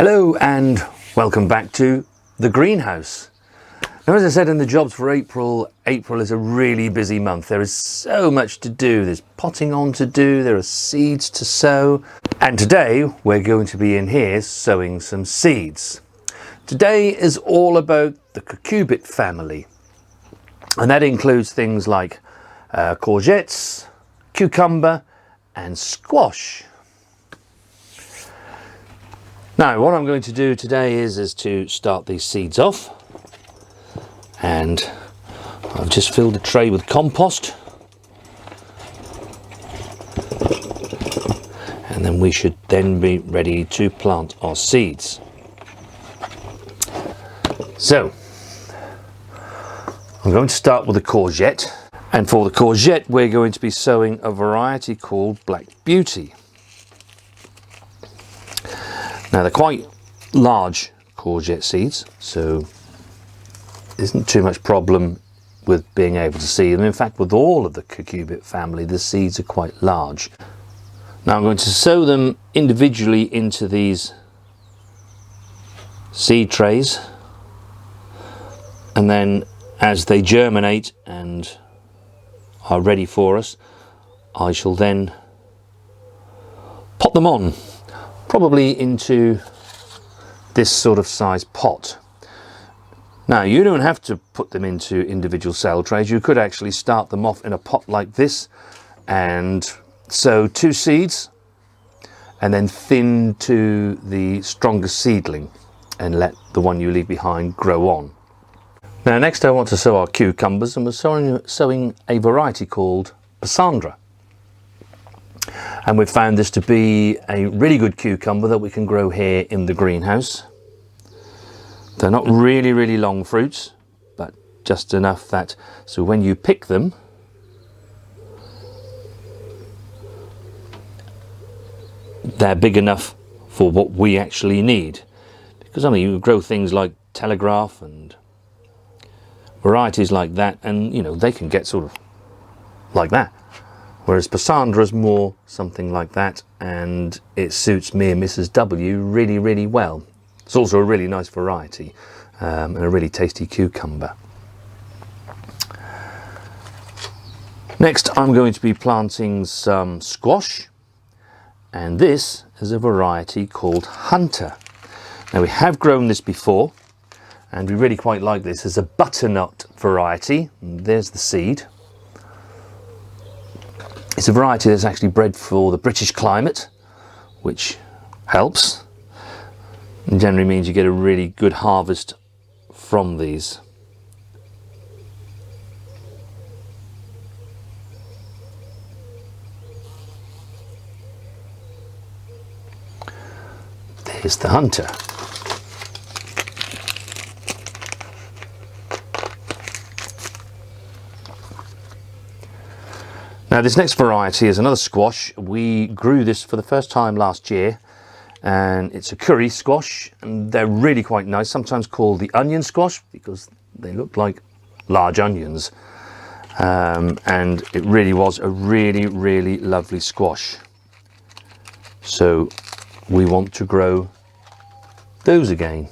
Hello and welcome back to the greenhouse. Now, as I said in the jobs for April is a really busy month. There is so much to do. There's potting on to do, there are seeds to sow, and today we're going to be in here sowing some seeds. Today is all about the cucurbit family, and that includes things like courgettes, cucumber and squash. Now, what I'm going to do today is to start these seeds off, and I've just filled a tray with compost, and then we should then be ready to plant our seeds. So I'm going to start with a courgette, and for the courgette we're going to be sowing a variety called Black Beauty. Now, they're quite large courgette seeds, so isn't too much problem with being able to see them. In fact, with all of the cucurbit family, the seeds are quite large. Now I'm going to sow them individually into these seed trays, and then as they germinate and are ready for us, I shall then pot them on, probably into this sort of size pot. Now, you don't have to put them into individual cell trays. You could actually start them off in a pot like this and sow 2 seeds and then thin to the strongest seedling and let the one you leave behind grow on. Now, next I want to sow our cucumbers, and we're sowing a variety called Pachysandra. And we've found this to be a really good cucumber that we can grow here in the greenhouse. They're not really long fruits, but just enough that so when you pick them, they're big enough for what we actually need. Because I mean, you grow things like telegraph and varieties like that, and you know, they can get sort of like that. Whereas Pachysandra is more something like that, and it suits me and Mrs. W really well. It's also a really nice variety and a really tasty cucumber. Next, I'm going to be planting some squash, and this is a variety called Hunter. Now, we have grown this before, and we really quite like this. It's a butternut variety, and there's the seed. It's a variety that's actually bred for the British climate, which helps and generally means you get a really good harvest from these. There's the Hunter. Now, this next variety is another squash. We grew this for the first time last year, and it's a curry squash, and they're really quite nice, sometimes called the onion squash because they look like large onions, and it really was a really lovely squash. So we want to grow those again.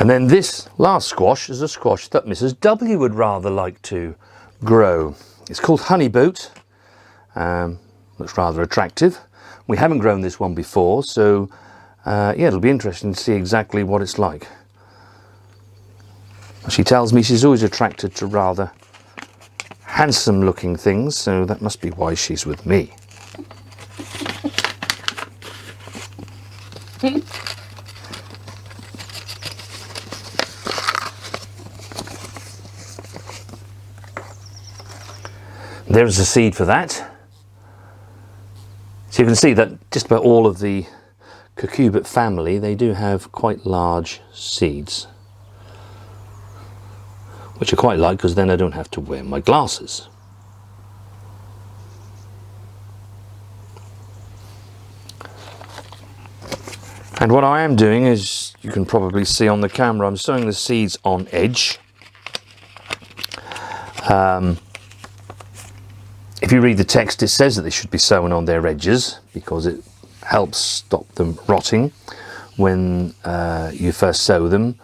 And then this last squash is a squash that Mrs. W would rather like to grow. It's called Honey Boat. Looks rather attractive. We haven't grown this one before, so yeah, it'll be interesting to see exactly what it's like. She tells me she's always attracted to rather handsome looking things, so that must be why she's with me. There's the seed for that. So you can see that just about all of the cucurbit family, they do have quite large seeds, which I quite like because then I don't have to wear my glasses. And what I am doing is, you can probably see on the camera, I'm sowing the seeds on edge. If you read the text, it says that they should be sown on their edges because it helps stop them rotting when you first sow them.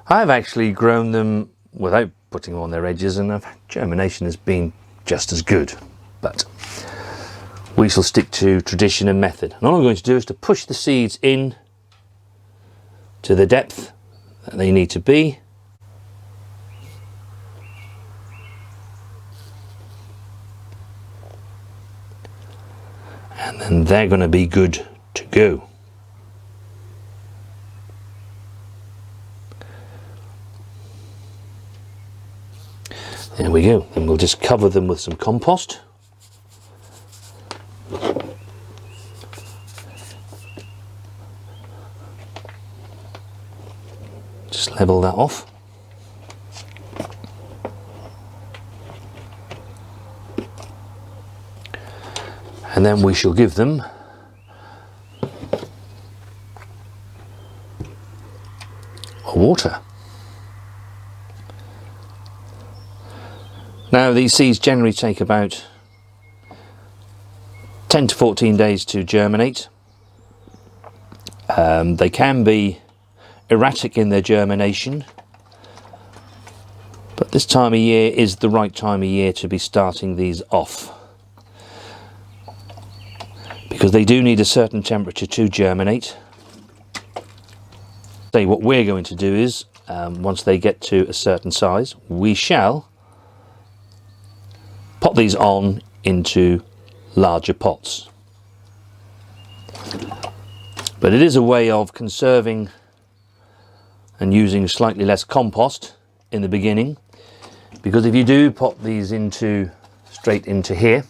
I've actually grown them without putting them on their edges, and germination has been just as good. But we shall stick to tradition and method. And all I'm going to do is to push the seeds in to the depth that they need to be. And then they're going to be good to go. There we go. And we'll just cover them with some compost. Just level that off. And then we shall give them a water. Now, these seeds generally take about 10 to 14 days to germinate. They can be erratic in their germination, but this time of year is the right time of year to be starting these off, because they do need a certain temperature to germinate. So what we're going to do is, once they get to a certain size, we shall pop these on into larger pots. But it is a way of conserving and using slightly less compost in the beginning, because if you do pop these straight into here,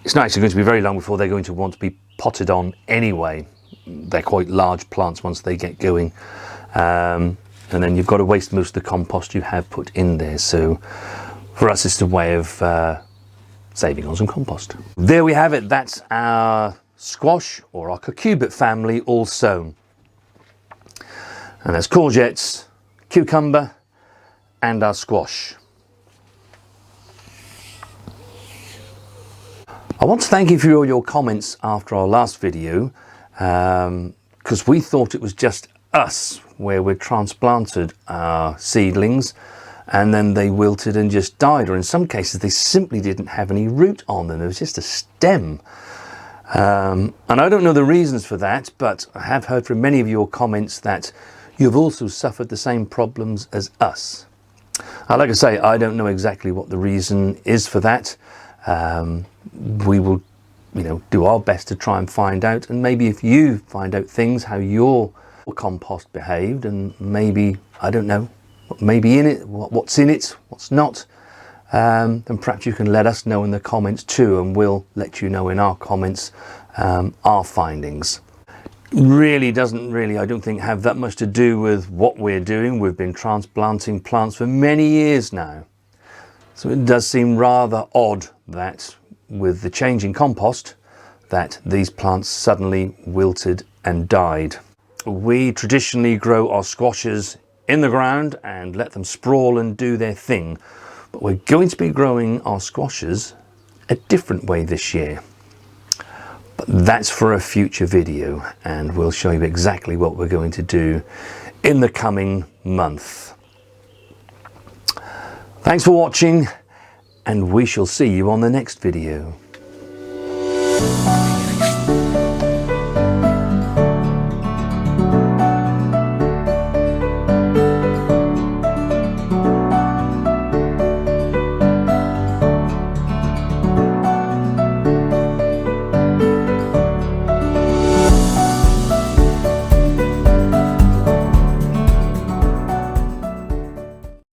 it's not actually going to be very long before they're going to want to be potted on anyway. They're quite large plants once they get going, and then you've got to waste most of the compost you have put in there. So for us, it's a way of saving on some compost. There we have it. That's our squash, or our cucurbit family, all sown. And there's courgettes, cucumber, and our squash. I want to thank you for all your comments after our last video, because we thought it was just us where we transplanted our seedlings and then they wilted and just died, or in some cases they simply didn't have any root on them. It was just a stem. And I don't know the reasons for that, but I have heard from many of your comments that you've also suffered the same problems as us. Like I say, I don't know exactly what the reason is for that. We will, do our best to try and find out, and maybe if you find out things, how your compost behaved, and maybe, I don't know, what may be in it, what's in it, what's not, then perhaps you can let us know in the comments too, and we'll let you know in our comments our findings. Really doesn't I don't think, have that much to do with what we're doing. We've been transplanting plants for many years now, so it does seem rather odd that with the change in compost that these plants suddenly wilted and died. We traditionally grow our squashes in the ground and let them sprawl and do their thing, but we're going to be growing our squashes a different way this year. But that's for a future video, and we'll show you exactly what we're going to do in the coming month. Thanks for watching, and we shall see you on the next video.